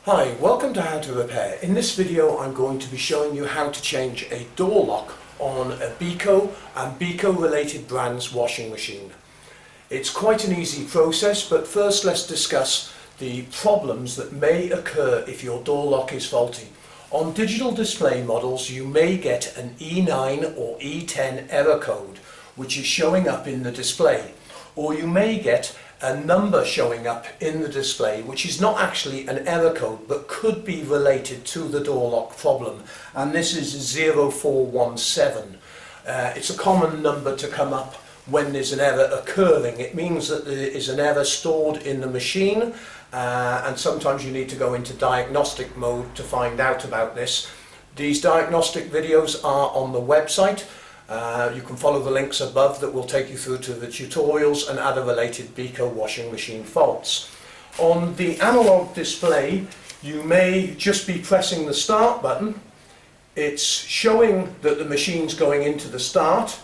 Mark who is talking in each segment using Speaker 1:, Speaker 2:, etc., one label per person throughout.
Speaker 1: Hi, welcome to How to Repair. In this video I'm going to be showing you how to change a door lock on a Beko and Beko related brands washing machine. It's quite an easy process, but first let's discuss the problems that may occur if your door lock is faulty. On digital display models you may get an E9 or E10 error code which is showing up in the display, or you may get a number showing up in the display which is not actually an error code but could be related to the door lock problem, and this is 0417. It's a common number to come up when there's an error occurring. It means that there is an error stored in the machine, and sometimes you need to go into diagnostic mode to find out about this. These diagnostic videos are on the website. You can follow the links above that will take you through to the tutorials and other related Beko washing machine faults. On the analog display you may just be pressing the start button. It's showing that the machine's going into the start,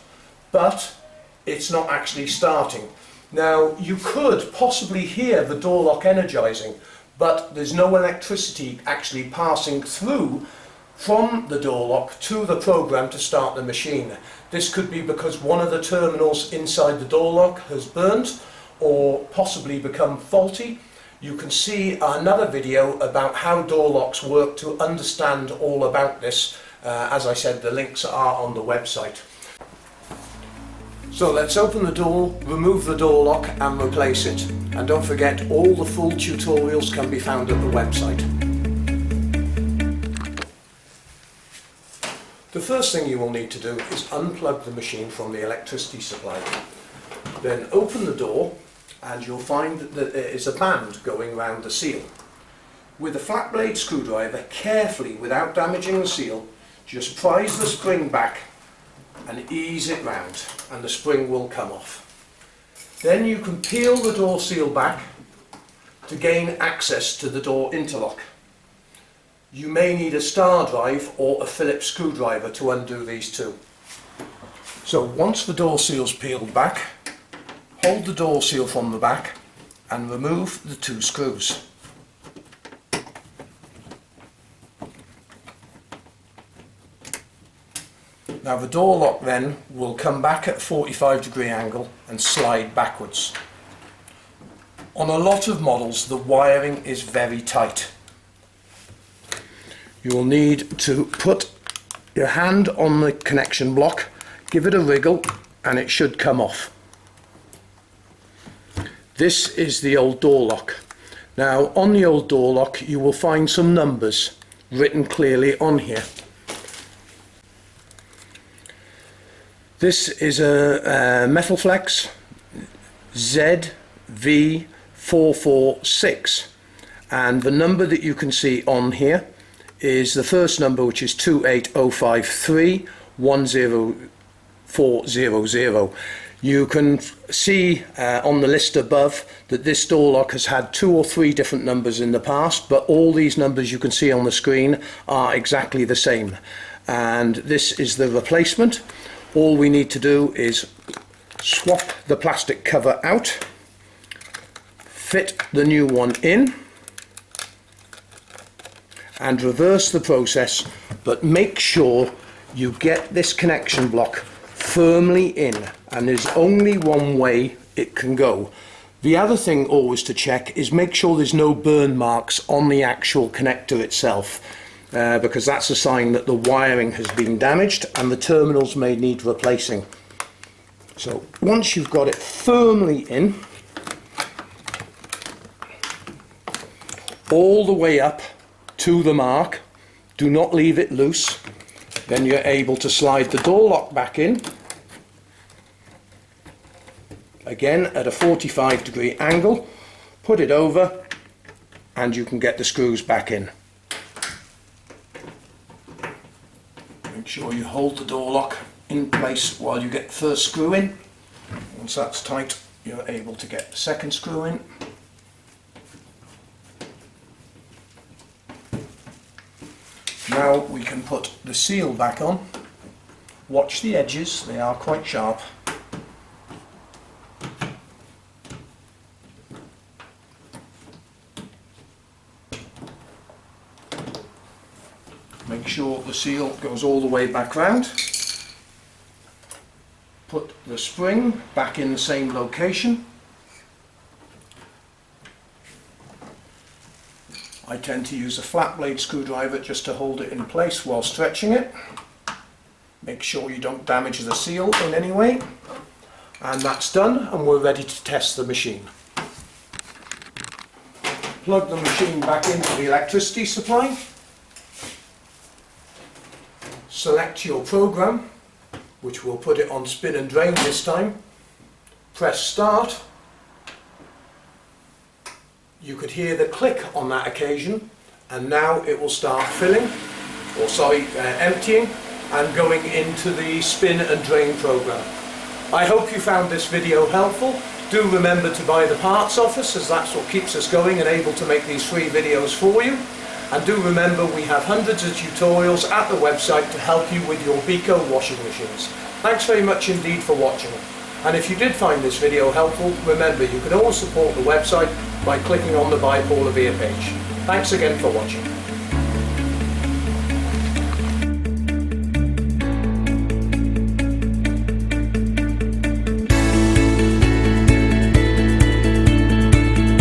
Speaker 1: but it's not actually starting. Now you could possibly hear the door lock energizing, but there's no electricity actually passing through from the door lock to the program to start the machine. This could be because one of the terminals inside the door lock has burnt or possibly become faulty. You can see another video about how door locks work to understand all about this. As I said, the links are on the website. So let's open the door, remove the door lock and replace it. And don't forget, all the full tutorials can be found at the website. The first thing you will need to do is unplug the machine from the electricity supply. Then open the door and you'll find that there is a band going around the seal. With a flat blade screwdriver, carefully, without damaging the seal, just prise the spring back and ease it round and the spring will come off. Then you can peel the door seal back to gain access to the door interlock. You may need a star drive or a Phillips screwdriver to undo these two. So once the door seal's peeled back, hold the door seal from the back and remove the two screws. Now the door lock then will come back at a 45-degree angle and slide backwards. On a lot of models the wiring is very tight. You will need to put your hand on the connection block, give it a wriggle and it should come off. This is the old door lock. Now on the old door lock you will find some numbers written clearly on here. This is a metal flex ZV446, and the number that you can see on here is the first number, which is 28053-10400. You can see on the list above that this door lock has had 2 or 3 different numbers in the past, but all these numbers you can see on the screen are exactly the same, and this is the replacement. All we need to do is swap the plastic cover out, fit the new one in, and reverse the process, but make sure you get this connection block firmly in, and there's only one way it can go. The other thing always to check is make sure there's no burn marks on the actual connector itself, because that's a sign that the wiring has been damaged and the terminals may need replacing. So once you've got it firmly in, all the way up to the mark, do not leave it loose, then you're able to slide the door lock back in, again at a 45-degree angle, put it over and you can get the screws back in. Make sure you hold the door lock in place while you get the first screw in. Once that's tight, you're able to get the second screw in. Now we can put the seal back on. Watch the edges, they are quite sharp. Make sure the seal goes all the way back round. Put the spring back in the same location. I tend to use a flat blade screwdriver just to hold it in place while stretching it. Make sure you don't damage the seal in any way. And that's done, and we're ready to test the machine. Plug the machine back into the electricity supply. Select your program, which will put it on spin and drain this time. Press start. You could hear the click on that occasion, and now it will start filling, emptying and going into the spin and drain program. I hope you found this video helpful. Do remember to buy the parts off us, as that's what keeps us going and able to make these free videos for you. And do remember, we have hundreds of tutorials at the website to help you with your Beko washing machines. Thanks very much indeed for watching. And if you did find this video helpful, remember you can always support the website by clicking on the Buy Paula Beer page. Thanks again for watching.